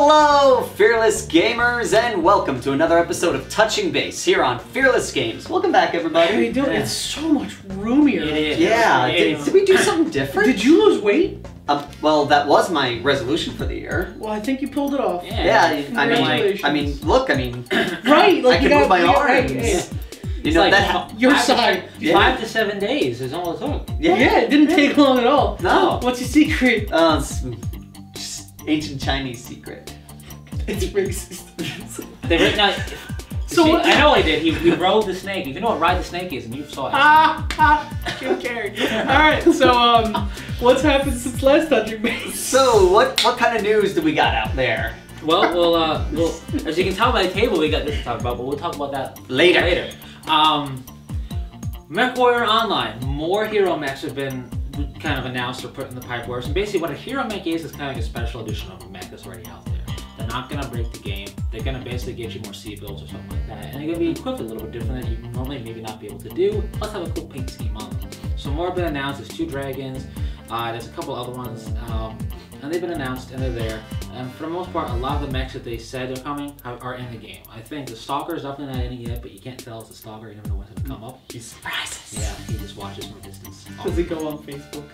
Hello, Fearless Gamers, and welcome to another episode of Touching Base here on Fearless Games. Welcome back, everybody. Hey, dude, it's so much roomier. It is. Yeah, did we do something different? Did you lose weight? Well, that was my resolution for the year. Well, I think you pulled it off. Yeah, I mean, look, right, like I can move my arms. Yeah. You know, like that your side. 5 to 7 days is all it took. Yeah, it didn't take long at all. No. What's your secret? It's just ancient Chinese secret. It's racist. I know he did. He rode the snake. You know what ride the snake is, and you saw it. Jim Carrey. Alright, so, what's happened since last Touching Base? So, what kind of news do we got out there? Well, as you can tell by the table, we got this to talk about, but we'll talk about that later. MechWarrior Online. More hero mechs have been kind of announced or put in the pipe works. And basically what a hero mech is kind of like a special edition of a mech that's already out there. They're not going to break the game. They're going to basically get you more C-builds or something like that. And they're going to be equipped a little bit different than you normally maybe not be able to do. Plus have a cool paint scheme on them. So more have been announced. There's 2 dragons. There's a couple other ones. And they've been announced and they're there. And for the most part, a lot of the mechs that they said are coming are in the game. I think the Stalker is definitely not in it yet, but you can't tell it's a Stalker. You never know when's going to come up. He surprises. Yeah, he just watches from a distance. Does it go on Facebook?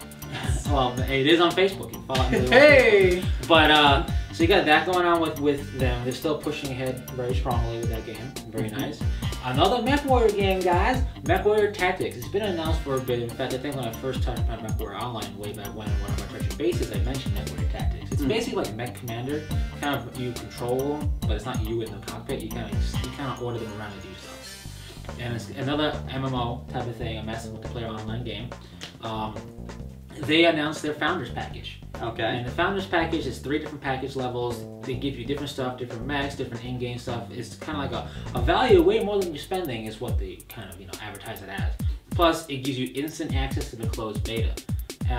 Well, it is on Facebook. You can follow it. Hey! But, so you got that going on with them. They're still pushing ahead very strongly with that game. Very nice. Another MechWarrior game, guys. MechWarrior Tactics. It's been announced for a bit. In fact, I think when I first touched on MechWarrior Online way back when, in one of my Touching Bases, I mentioned MechWarrior Tactics. It's basically like Mech Commander. Kind of you control them, but it's not you in the cockpit. You kind of order them around to do stuff. And it's another MMO type of thing, a massive multiplayer online game. They announced their Founders Package. Okay. And the Founders Package is 3 different package levels. They give you different stuff, different mechs, different in-game stuff. It's kind of like a value way more than you're spending is what they kind of advertise it as. Plus, it gives you instant access to the closed beta,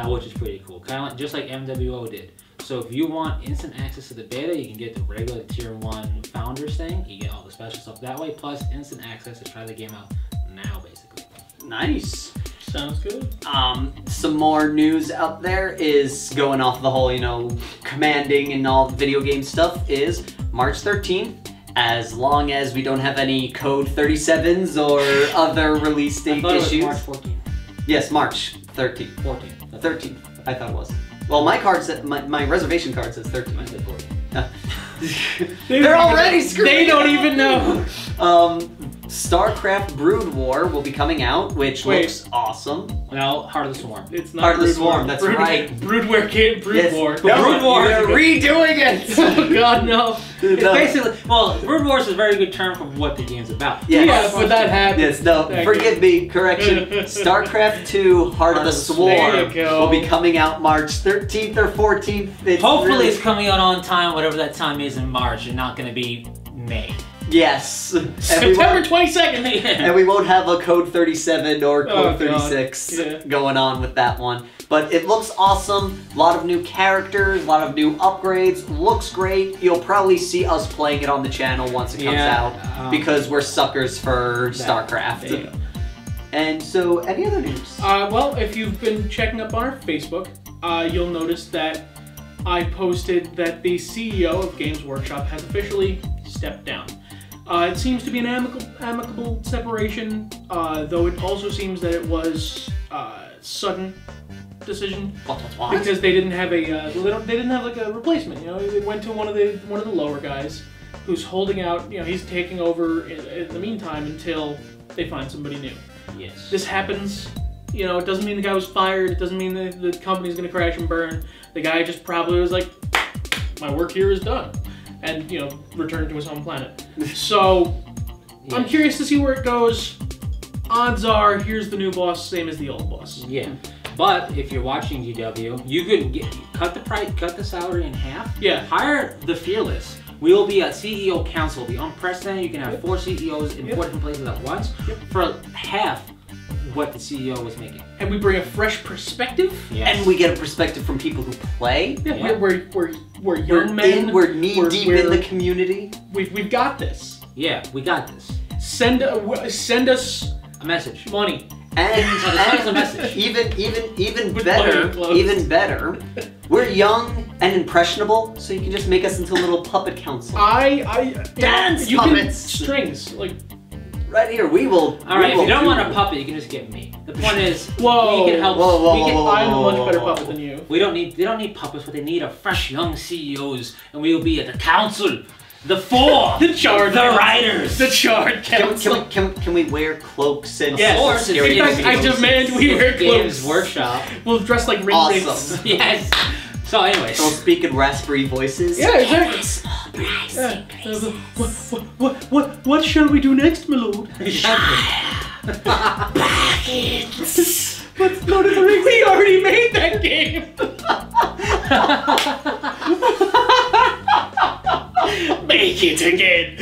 which is pretty cool. Kind of like just like MWO did. So if you want instant access to the beta, you can get the regular Tier 1 Founders thing. You get all the special stuff that way, plus instant access to try the game out now, basically. Nice. Sounds good. Some more news out there is going off the whole, commanding and all the video game stuff is March 13th. As long as we don't have any code 37s or other release date issues. March 14th. Yes, March 13th. 14th. 13th. I thought it was. Well, my card said, my reservation card says 13th. I said 14th. They're already screwing. They don't even know. StarCraft Brood War will be coming out, which looks awesome. Well, Heart of the Swarm. It's not Heart of the Brood Swarm, War. that's right. Brood War can't Brood War. No, Brood War. They're redoing it. Oh God, no. It's basically, well, Brood War is a very good term for what the game's about. Yes. Yeah, but that happened. Yes, no, forgive me, correction. StarCraft 2 Heart of the Swarm will be coming out March 13th or 14th. Hopefully it's coming out on time, whatever that time is in March, and not going to be May. Yes. September 22nd. And we won't have a code 37 or code 36 going on with that one. But it looks awesome. A lot of new characters, a lot of new upgrades. Looks great. You'll probably see us playing it on the channel once it comes out because we're suckers for StarCraft. And so, any other news? Well, if you've been checking up on our Facebook, you'll notice that I posted that the CEO of Games Workshop has officially stepped down. It seems to be an amicable separation, though it also seems that it was sudden decision because they didn't have like a replacement. They went to one of the lower guys who's holding out. He's taking over in the meantime until they find somebody new. Yes. This happens. It doesn't mean the guy was fired. It doesn't mean that the company's gonna crash and burn. The guy just probably was like, my work here is done. And, returned to his home planet. So, I'm curious to see where it goes. Odds are, here's the new boss, same as the old boss. Yeah. But if you're watching GW, you could cut the salary in half. Yeah. Hire the Fearless. We will be a CEO council. It'll be unprecedented. You can have 4 CEOs in 4 different places at once for half what the CEO was making. And we bring a fresh perspective. Yes. And we get a perspective from people who play. Yeah. We're young men. We're knee deep in the community. We've got this. Yeah, we got this. Send us A message. money That's the message. Even With better, plain clothes. even better. We're young and impressionable, so you can just make us into a little puppet council. Dance you puppets. can strings like. Right here, we will. All right, if you don't want a puppet, you can just get me. The point is, Whoa. we can help. I'm a much better puppet than you. They don't need puppets. What they need are fresh young CEOs, and we will be at the council, the four, The charred the council. writers. The charred council. Can we wear cloaks and Yes. or Of course, scary In fact, I faces? demand we wear Games clothes. Workshop. We'll dress like ring Awesome. Yes. So, anyways. Don't speak in raspberry voices. Yeah, exactly. Small price. What shall we do next, my lord? Let's go to the ring. We already made that game. Make it again.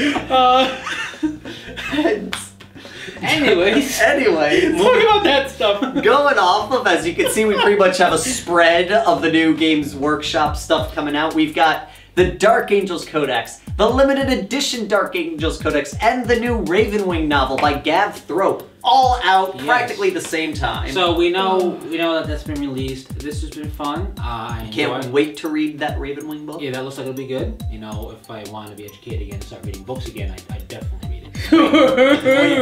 Anyways. Talk about that stuff. Going off of, as you can see, we pretty much have a spread of the new Games Workshop stuff coming out. We've got the Dark Angels Codex, the limited edition Dark Angels Codex, and the new Ravenwing novel by Gav Thrope, all out practically the same time. So we know that that's been released. This has been fun. I Can't wait to read that Ravenwing book. Yeah, that looks like it'll be good. You know, if I want to be educated again and start reading books again, I definitely read it.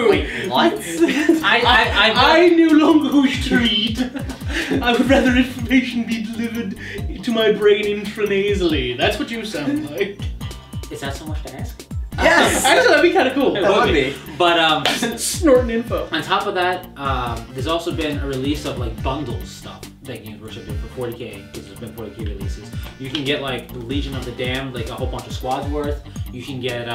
Wait, what? I no longer wish to read. I would rather information be delivered to my brain intranasally. That's what you sound like. Is that so much to ask? Yes! Actually, that'd be kind of cool. It That would be. But Snorting info. on top of that, there's also been a release of like bundles stuff that Games Workshop did for 40K, because there's been 40K releases. You can get like the Legion of the Damned, like a whole bunch of squads worth. You can get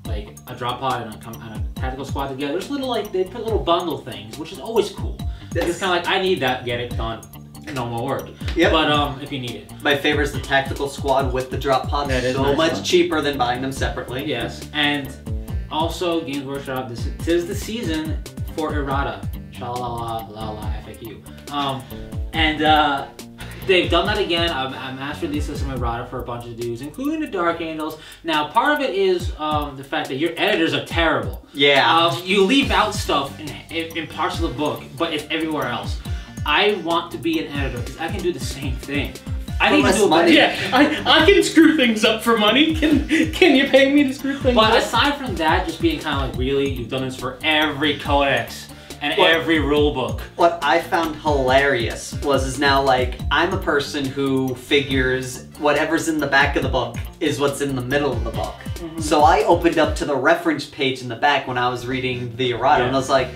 like a drop pod and a tactical squad together. There's little they put little bundle things, which is always cool. It's kind of like, I need that, get it done. No more work. Yep. But if you need it. My favorite is the tactical squad with the drop pod. That is so nice much one. cheaper than buying them separately. Yes, and also Games Workshop, this is the season for errata. Sha-la-la-la-la FAQ. And they've done that again. I'm mass releasing some errata for a bunch of dudes, including the Dark Angels. Now, part of it is the fact that your editors are terrible. Yeah. You leave out stuff in parts of the book, but it's everywhere else. I want to be an editor because I can do the same thing. I need to do money. Yeah, I can screw things up for money. Can you pay me to screw things But up? aside from that, just being kind of like, really, you've done this for every codex and every rule book. What I found hilarious is now like, I'm a person who figures whatever's in the back of the book is what's in the middle of the book. Mm-hmm. So I opened up to the reference page in the back when I was reading the errata, and I was like,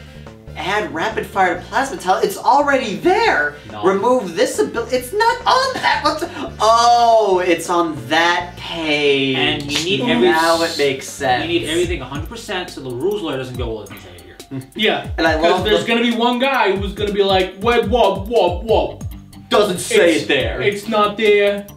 add rapid fire to plasma tell. It's already there. No. Remove this ability. It's not on that. Oh, it's on that page. And you need now it makes sense. You need everything 100% so the rules lawyer doesn't go, well, it doesn't say it here. Yeah, And I because love there's gonna be one guy who's gonna be like, whoa. doesn't say it there. It's not there,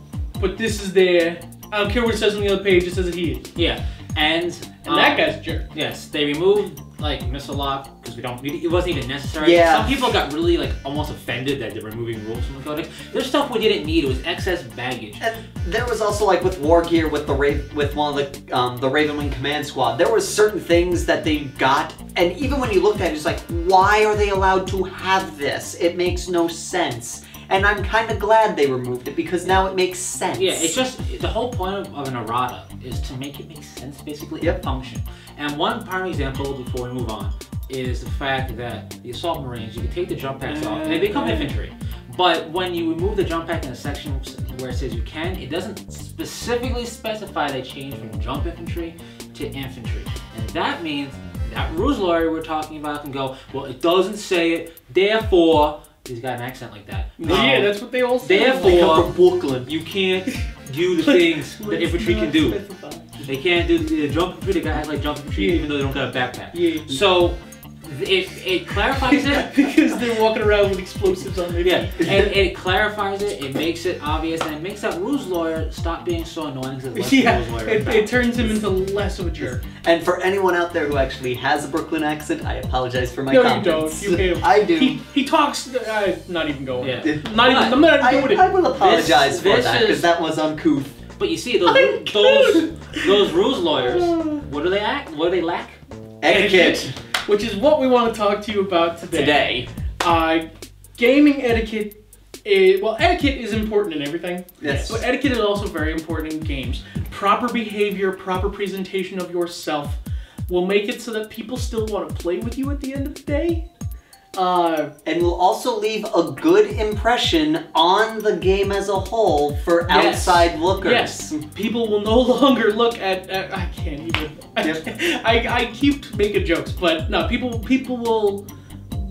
but this is there. I don't care what it says on the other page, it says it here. Yeah, and that guy's a jerk. Yes, they removed like missile lock because it wasn't even necessary. Yeah. Some people got really like almost offended that they're removing rules from the codex. There's stuff we didn't need. It was excess baggage. And there was also like with War Gear with one of the Ravenwing Command Squad, there was certain things that they got, and even when you looked at it, it's like, why are they allowed to have this? It makes no sense. And I'm kind of glad they removed it because now it makes sense. Yeah, it's just the whole point of an errata is to make it make sense, basically, and function. And one prime example before we move on is the fact that the assault marines, you can take the jump packs off and they become infantry. But when you remove the jump pack in a section where it says you can, it doesn't specifically specify they change from jump infantry to infantry. And that means that rules lawyer we're talking about can go, well, it doesn't say it, therefore, he's got an accent like that. Yeah, that's what they all say. Therefore, from Brooklyn. you can't do the things that infantry can do. They can't do the jump infantry, they gotta act like jump infantry even though they don't got a backpack. Yeah. So, it clarifies it. Because they're walking around with explosives on their Yeah, feet. and it clarifies it, it makes it obvious, and it makes that rules lawyer stop being so annoying because it's less Yeah, rules lawyer. it turns him into less of a jerk. And for anyone out there who actually has a Brooklyn accent, I apologize for my No, comments. you don't. You hate him. I do. He talks. Not even going. Yeah. I'm not even doing it. I will apologize for this that is- because that was uncouth. But you see, those rules lawyers, what do they lack? Etiquette. Which is what we want to talk to you about today. Gaming etiquette etiquette is important in everything. Yes. But etiquette is also very important in games. Proper behavior, proper presentation of yourself will make it so that people still want to play with you at the end of the day. And will also leave a good impression on the game as a whole for outside lookers. Yes, people will no longer look at I can't even. I keep making jokes, but no, people will,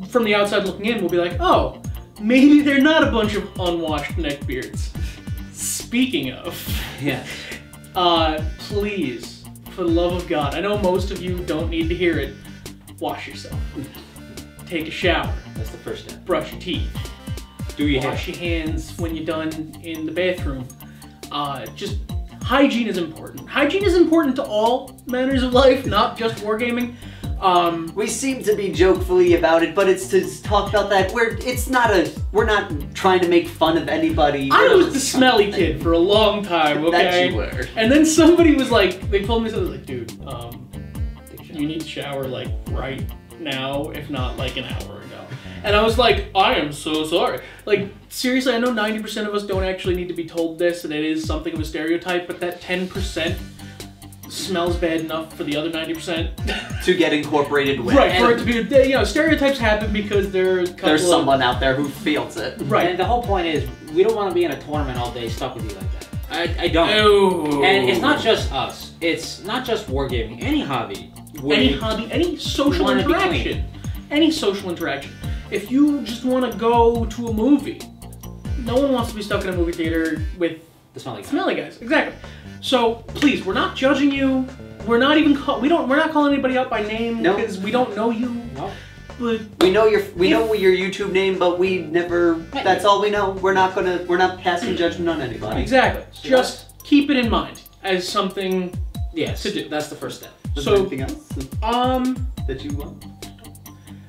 from the outside looking in, will be like, oh, maybe they're not a bunch of unwashed neckbeards. Speaking of, please, for the love of God, I know most of you don't need to hear it. Wash yourself. Take a shower. That's the first step. Brush your teeth. Do your Wash your hands when you're done in the bathroom. Just hygiene is important. Hygiene is important to all manners of life, not just wargaming. We seem to be jokefully about it, but it's to talk about that. We're not trying to make fun of anybody. I was the smelly kid for a long time, okay? That you were. And then somebody was like, they told me something like, dude, you need to shower like right now, if not like an hour ago. And I was like, I am so sorry. Like, seriously, I know 90% of us don't actually need to be told this, and it is something of a stereotype, but that 10% smells bad enough for the other 90% to get incorporated with. Right, for it to be, stereotypes happen because there's someone out there who feels it. Right. And the whole point is, we don't want to be in a tournament all day stuck with you like that. I don't. Ooh. And it's not just us. It's not just wargaming. Any hobby. Any social interaction. Any social interaction. If you just want to go to a movie, no one wants to be stuck in a movie theater with the smelly guys. Exactly. So please, we're not judging you. We're not even we're not calling anybody out by name because we don't know you. No. But we know your YouTube name, but we never. That's all we know. We're not passing judgment on anybody. Exactly. Just keep it in mind as something to do. That's the first step. Is there anything else that you want?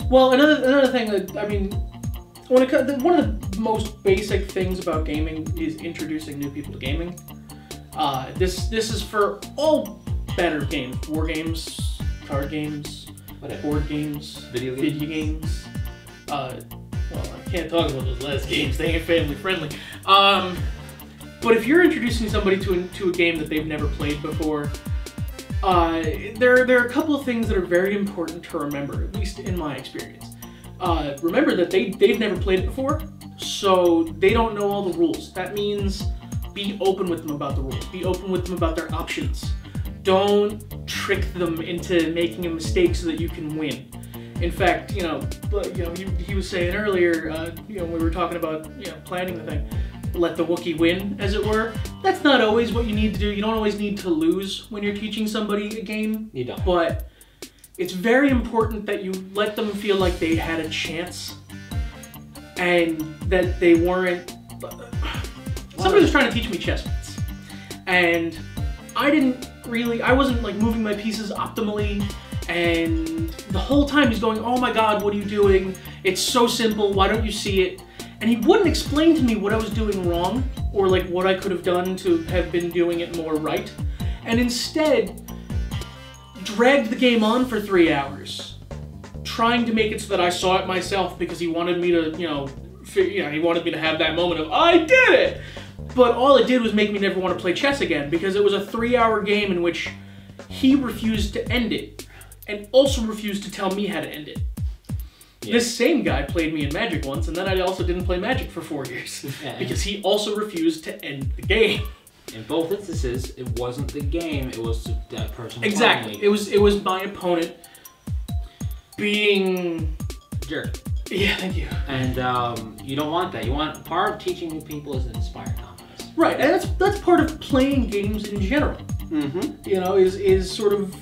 Well, another thing that one of the most basic things about gaming is introducing new people to gaming. This is for all banner games, war games, card games, board games, video games. Well, I can't talk about those last games; they ain't family friendly. But if you're introducing somebody to a game that they've never played before, there are a couple of things that are very important to remember, at least in my experience. Remember that they've never played it before, so they don't know all the rules. That means be open with them about the rules. Be open with them about their options. Don't trick them into making a mistake so that you can win. In fact, he was saying earlier, when we were talking about planning the thing, let the Wookiee win, as it were. That's not always what you need to do. You don't always need to lose when you're teaching somebody a game. You don't. But it's very important that you let them feel like they had a chance and that they weren't... Somebody was trying to teach me chess once, and I wasn't like moving my pieces optimally, and the whole time he's going, oh my god, what are you doing? It's so simple, why don't you see it? And he wouldn't explain to me what I was doing wrong, or like what I could have done to have been doing it more right, and instead dragged the game on for 3 hours, trying to make it so that I saw it myself because he wanted me to, he wanted me to have that moment of, I did it! But all it did was make me never want to play chess again, because it was a 3-hour game in which he refused to end it, and also refused to tell me how to end it. Yeah. This same guy played me in Magic once, and then I also didn't play Magic for 4 years, because he also refused to end the game. In both instances, it wasn't the game, it was that person. Exactly. It was my opponent being... jerk. Yeah, thank you. And you don't want that. You want, part of teaching new people is to inspire confidence. Right, and that's part of playing games in general. Mm-hmm. Is sort of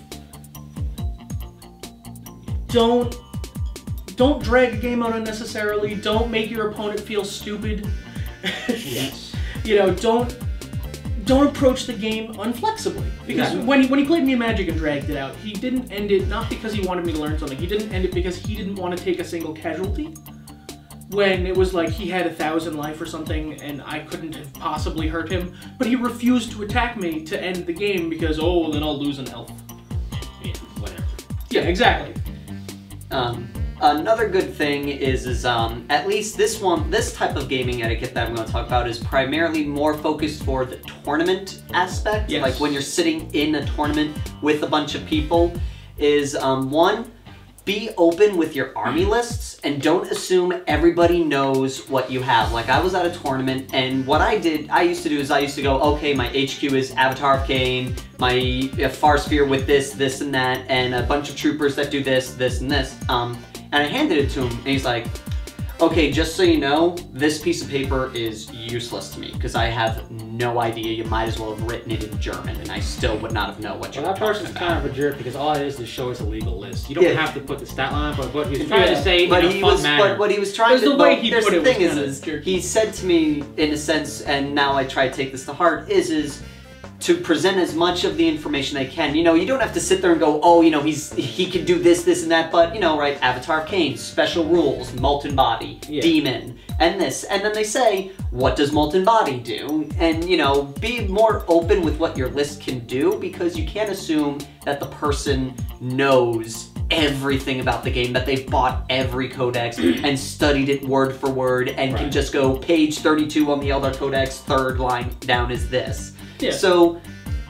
don't drag a game out unnecessarily. Don't make your opponent feel stupid. Yes. Don't approach the game unflexibly. Because when he played me in Magic and dragged it out, he didn't end it not because he wanted me to learn something. He didn't end it because he didn't want to take a single casualty. When it was like he had 1,000 life or something and I couldn't have possibly hurt him. But he refused to attack me to end the game because, then I'll lose an elf. Yeah, whatever. Yeah, exactly. Another good thing is at least this type of gaming etiquette that I'm going to talk about is primarily more focused for the tournament aspect. Yes. Like when you're sitting in a tournament with a bunch of people, is one, be open with your army lists and don't assume everybody knows what you have. Like I was at a tournament and what I used to go, okay, my HQ is Avatar of Cain, my Far Sphere with this, this and that, and a bunch of troopers that do this, this and this. And I handed it to him and he's like, okay, just so you know, this piece of paper is useless to me because I have no idea. You might as well have written it in German, and I still would not have known what you're talking about. That person's kind of a jerk because all it is to show us a legal list. You don't have to put the stat line, but what he was trying to say in a fun manner. But what he was trying to... The way he put it was kind of he said to me, in a sense, and now I try to take this to heart, is to present as much of the information I can. You know, you don't have to sit there and go, oh, you know, he can do this, this, and that, but, you know, right, Avatar of Cain, special rules, Molten Body, Demon, and this. And then they say, what does Molten Body do? And, you know, be more open with what your list can do, because you can't assume that the person knows everything about the game, that they've bought every codex and studied it word for word and can just go page 32 on the Eldar Codex, third line down is this. Yeah. So,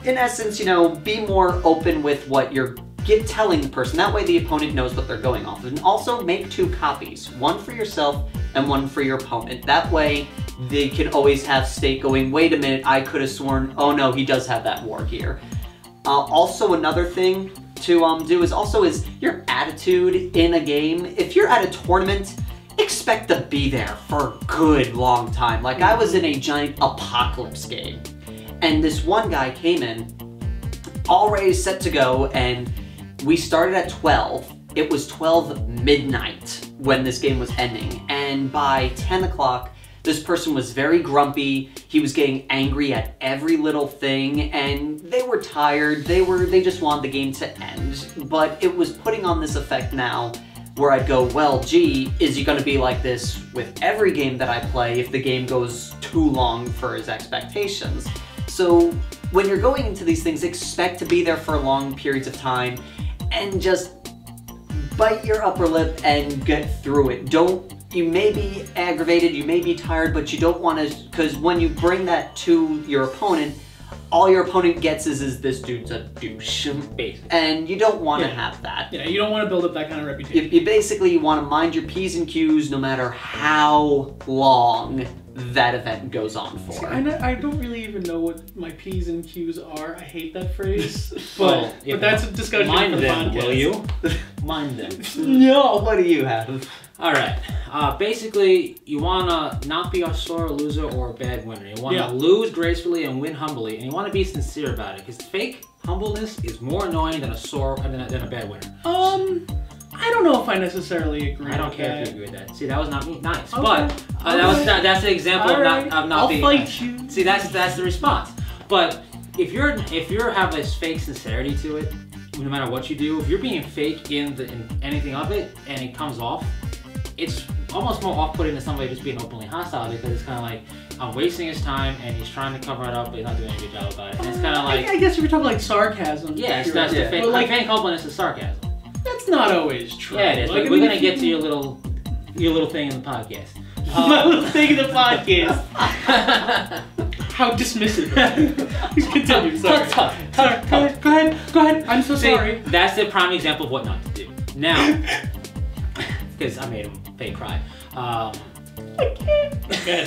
in essence, you know, be more open with what you're telling the person. That way the opponent knows what they're going off of. And also make 2 copies. One for yourself and one for your opponent. That way they can always have stake going, wait a minute, I could have sworn, oh no, he does have that war gear. Also, another thing to do is your attitude in a game. If you're at a tournament, expect to be there for a good long time. Like I was in a giant apocalypse game. And this one guy came in, all ready, set to go, and we started at 12. It was 12 midnight when this game was ending. And by 10 o'clock, this person was very grumpy. He was getting angry at every little thing, and they were tired. They just wanted the game to end. But it was putting on this effect now where I'd go, well, gee, is he gonna be like this with every game that I play if the game goes too long for his expectations? So when you're going into these things, expect to be there for long periods of time and just bite your upper lip and get through it. You may be aggravated, you may be tired, but you don't want to, because when you bring that to your opponent, all your opponent gets is this dude's a douche. Basically. And you don't want to have that. Yeah, you don't want to build up that kind of reputation. You basically want to mind your P's and Q's no matter how long that event goes on for. See, I don't really even know what my P's and Q's are. I hate that phrase. But that's a discussion mind for the them, podcast. will you? Mind them. No, what do you have? Alright, basically, you want to not be a sore loser or a bad winner. You want to lose gracefully and win humbly, and you want to be sincere about it, because fake humbleness is more annoying than a bad winner. I don't know if I necessarily agree. I don't with care that. if you agree with that. See, that was not me. Nice, Okay. but that's an example of not being. I'll fight you. See, that's the response. But if you have this fake sincerity to it, no matter what you do, if you're being fake in anything of it and it comes off, it's almost more off-putting than somebody just being openly hostile, because it's kind of like, I'm wasting his time and he's trying to cover it up, but he's not doing a good job about it. And it's kind of like, I guess if you're talking like sarcasm. yeah, you're that's right. the fake. But, Like fake humbleness is sarcasm. That's not always true. Yeah, it is. Like, But we're gonna get to your little thing in the podcast. My little thing in the podcast. How dismissive. Please continue. Sorry. Go ahead. I'm so sorry. That's the prime example of what not to do. Now, because I made him fake cry.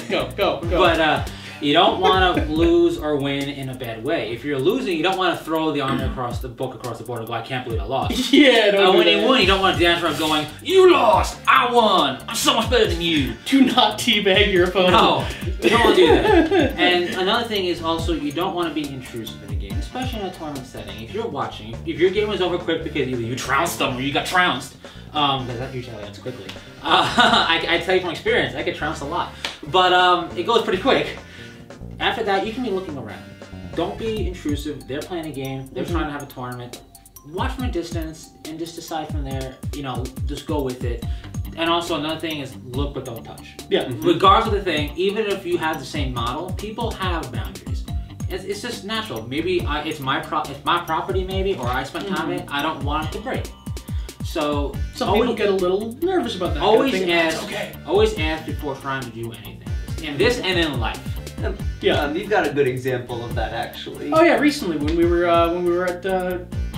Go. But you don't want to lose or win in a bad way. If you're losing, you don't want to throw the army across the board and go, I can't believe I lost. Yeah, don't When you win, you don't want to dance around going, you lost, I won, I'm so much better than you. Do not teabag your opponent. No, you don't want to do that. And another thing is also, you don't want to be intrusive in the game, especially in a tournament setting. If you're watching, if your game was over quick because either you trounced them or you got trounced, because that usually ends quickly. I tell you from experience, I get trounced a lot. But it goes pretty quick. After that, you can be looking around. Don't be intrusive. They're playing a game. They're trying to have a tournament. Watch from a distance and just decide from there, just go with it. And also another thing is look but don't touch. Yeah. Regardless of the thing, even if you have the same model, people have boundaries. It's just natural. Maybe it's my property maybe, or I spent time in it. I don't want it to break. So some people get a little nervous about that. Always kind of ask. okay. Always ask before trying to do anything. In this and in life. Yeah, you've got a good example of that actually. Oh yeah, recently when we were at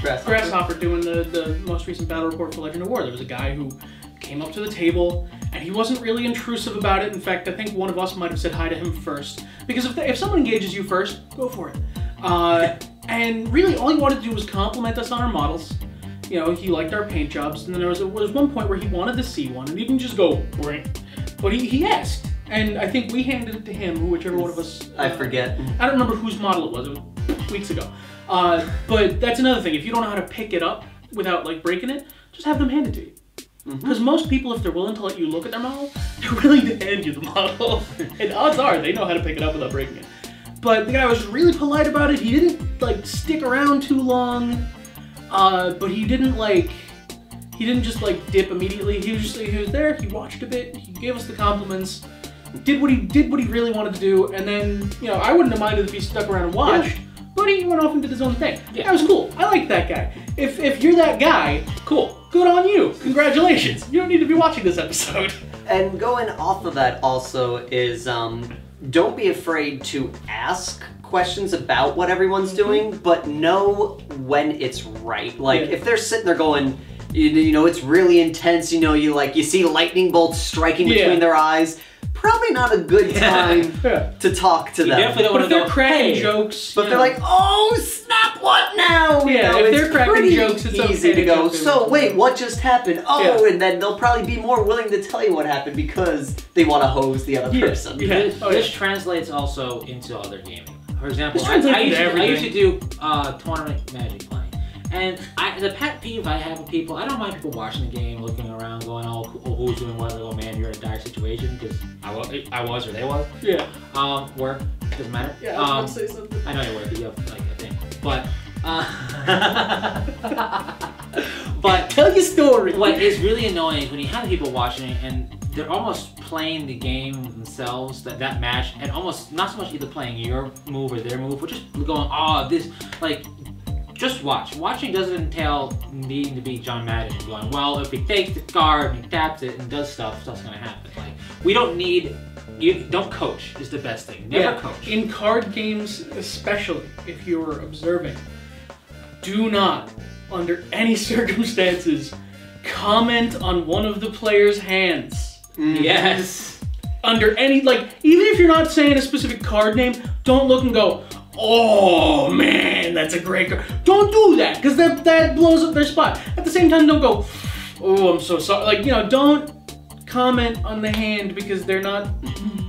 Grasshopper doing the most recent battle report for Legend of War, there was a guy who came up to the table and he wasn't really intrusive about it. In fact, I think one of us might have said hi to him first, because if someone engages you first, go for it. And really, all he wanted to do was compliment us on our models. You know, he liked our paint jobs, and then there was one point where he wanted to see one, and he didn't just go, "Right," but he asked. And I think we handed it to him, whichever one of us... I forget. I don't remember whose model it was weeks ago. But that's another thing. If you don't know how to pick it up without, like, breaking it, just have them hand it to you. Because most people, if they're willing to let you look at their model, they're willing to hand you the model. And odds are they know how to pick it up without breaking it. But the guy was really polite about it. He didn't, like, stick around too long. But he didn't, like... He didn't just, like, dip immediately. He was there, he watched a bit, he gave us the compliments. Did what he really wanted to do, and then, you know, I wouldn't have minded if he stuck around and watched, but he went off and did his own thing. Yeah. That was cool. I like that guy. If you're that guy, cool. Good on you. Congratulations. You don't need to be watching this episode. And going off of that also is, don't be afraid to ask questions about what everyone's doing, but know when it's right. Like, if they're sitting there going, you know, it's really intense, you know, you see lightning bolts striking between their eyes, probably not a good time to talk to them. Definitely don't but want if to they're cracking jokes, but they're like, oh snap, what now? Yeah, you know, if they're cracking jokes, it's easy okay to go. to So wait, what just happened? Oh, and then they'll probably be more willing to tell you what happened because they want to hose the other person. Yeah. This translates also into other gaming. For example, This I translates used to do tournament Magic playing. And the pet peeve I have with people, I don't mind people watching the game, looking around, going, oh, who's doing what? Oh man, you're in a dire situation, because I was or they was. Yeah. Work, doesn't matter. Yeah, I was going to say something. I know you work, you have like a thing. But, but tell your story. What is really annoying is when you have people watching and they're almost playing the game themselves, that match, and almost not so much either playing your move or their move, or just going, oh, this, like, just watch. Watching doesn't entail needing to be John Madden and going, well, if he takes the card and he taps it and does stuff's gonna happen. Like, we don't need, don't coach is the best thing. Never coach. In card games, especially if you're observing, do not, under any circumstances, comment on one of the player's hands. Yes. Under any, like, even if you're not saying a specific card name, don't look and go, oh man, that's a great card. Don't do that, because that blows up their spot. At the same time, don't go, oh, I'm so sorry. Like, you know, don't comment on the hand because they're not,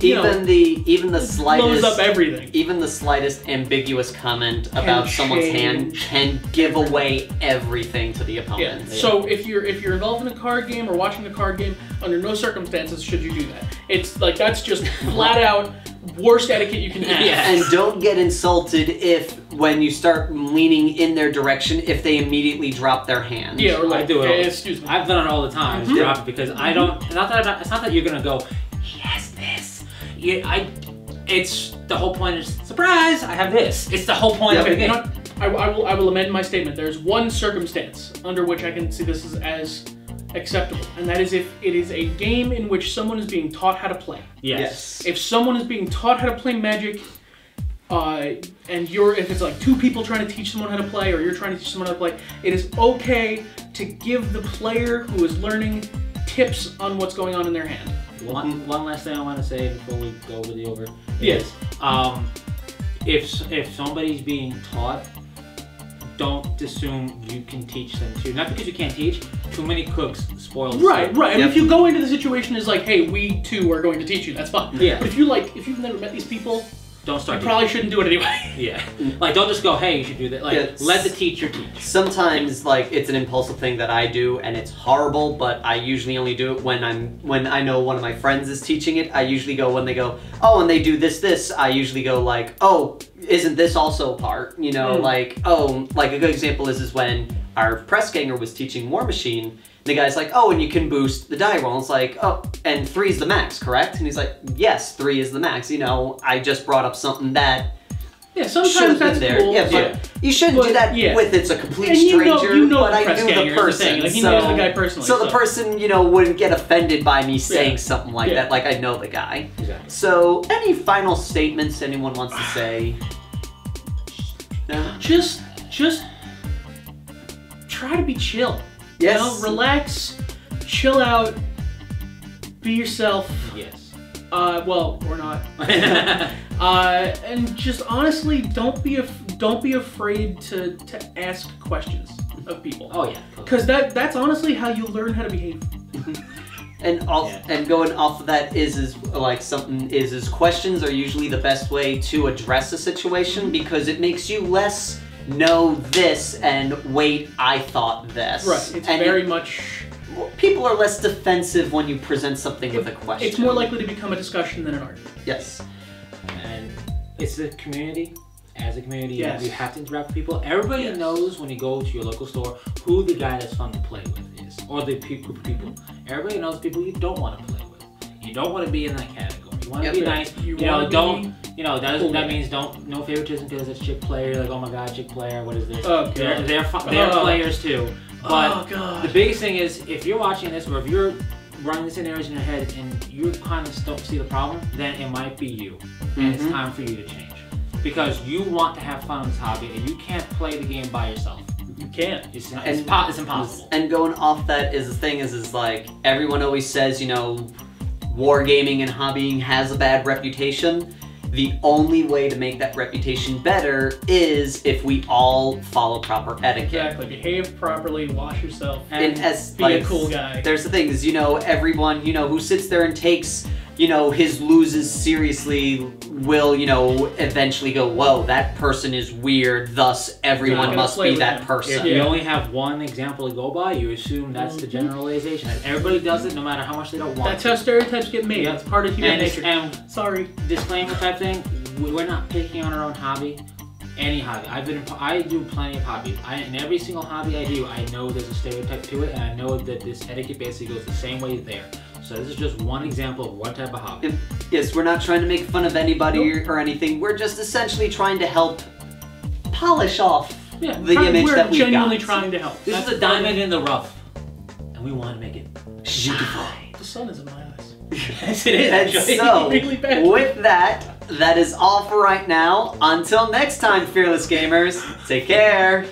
even the slightest blows up everything. Even the slightest ambiguous comment about someone's hand can give away everything to the opponent. Yeah. So if you're involved in a card game or watching a card game, under no circumstances should you do that. It's like, that's just flat out worst etiquette you can have. Yeah. And don't get insulted if, when you start leaning in their direction, if they immediately drop their hand. Yeah, or like, I do it. Hey, excuse me. I've done it all the time. Drop it because I don't. It's not that you're gonna go, he has this. It's the whole point is surprise. I have this. It's the whole point of the game. I will amend my statement. There's one circumstance under which I can see this as acceptable, and that is if it is a game in which someone is being taught how to play. Yes. If someone is being taught how to play Magic, and if it's like two people trying to teach someone how to play, or you're trying to teach someone how to play, it is okay to give the player who is learning tips on what's going on in their hand. One last thing I want to say before we go really over. Yes. If somebody's being taught, don't assume you can teach them too. Not because you can't teach. Too many cooks spoil the Right. soup. And if you go into the situation as like, hey, we too are going to teach you, that's fine. Yeah. But if you've never met these people, don't start. You probably shouldn't do it anyway. Yeah. Like, don't just go, hey, you should do that. Like, let the teacher teach. Sometimes, like, it's an impulsive thing that I do, and it's horrible. But I usually only do it when I know one of my friends is teaching it. I usually go when they go, oh, and they do this. I usually go like, oh, isn't this also a part? You know, like, oh, like a good example is when our press ganger was teaching War Machine. The guy's like, oh, and you can boost the die roll. And it's like, oh, and 3 is the max, correct? And he's like, yes, 3 is the max. You know, I just brought up something that Yeah, sometimes that's cool. Yeah, but you shouldn't do that with it's a complete stranger. But I knew the person, like, he knows the guy personally. So the person, you know, wouldn't get offended by me saying something like that. Like I know the guy. Exactly. So, any final statements anyone wants to say? No. Just try to be chill. Yes. You know, relax, chill out, be yourself. Yes. Well, or not. And just honestly, don't be afraid to ask questions of people. Oh yeah. Because that's honestly how you learn how to behave. And and going off of that is questions are usually the best way to address a situation because it makes you less know this and wait, I thought this. Right. It's very much. People are less defensive when you present something with a question. It's more likely to become a discussion than an argument. Yes. And it's a community. As a community, yes. you have to interact with people. Everybody knows when you go to your local store who the guy that's fun to play with is, or the group of people. Everybody knows people you don't want to play with. You don't want to be in that category. You want to be nice. You know, that means no favoritism because it's chick player. Like, oh my god, chick player. What is this? Oh, they're players too. But the biggest thing is, if you're watching this or if you're running scenarios in your head and you kind of don't see the problem, then it might be you. And it's time for you to change. Because you want to have fun with this hobby and you can't play the game by yourself. You can't. It's impossible. And going off that is the thing is like everyone always says, you know, wargaming and hobbying has a bad reputation. The only way to make that reputation better is if we all follow proper etiquette. Exactly. Behave properly, wash yourself, and be a cool guy. There's the thing is, you know, everyone, you know, who sits there and takes, you know, his loses seriously will, you know, eventually go, whoa, that person is weird, thus everyone must be that person. If you only have one example to go by, you assume that's the generalization. And everybody does it no matter how much they don't want That's how stereotypes get made. That's part of human nature. And sorry. Disclaimer type thing, we're not picking on our own hobby. Any hobby. I do plenty of hobbies. In every single hobby I do, I know there's a stereotype to it, and I know that this etiquette basically goes the same way there. So this is just one example of one type of hobby. Yes, we're not trying to make fun of anybody or anything. We're just essentially trying to help polish off the image that we got. We're genuinely trying to help. This is a diamond in the rough, and we want to make it beautiful. The sun is in my eyes. Yes, it is. And so, with that is all for right now. Until next time, fearless gamers, take care.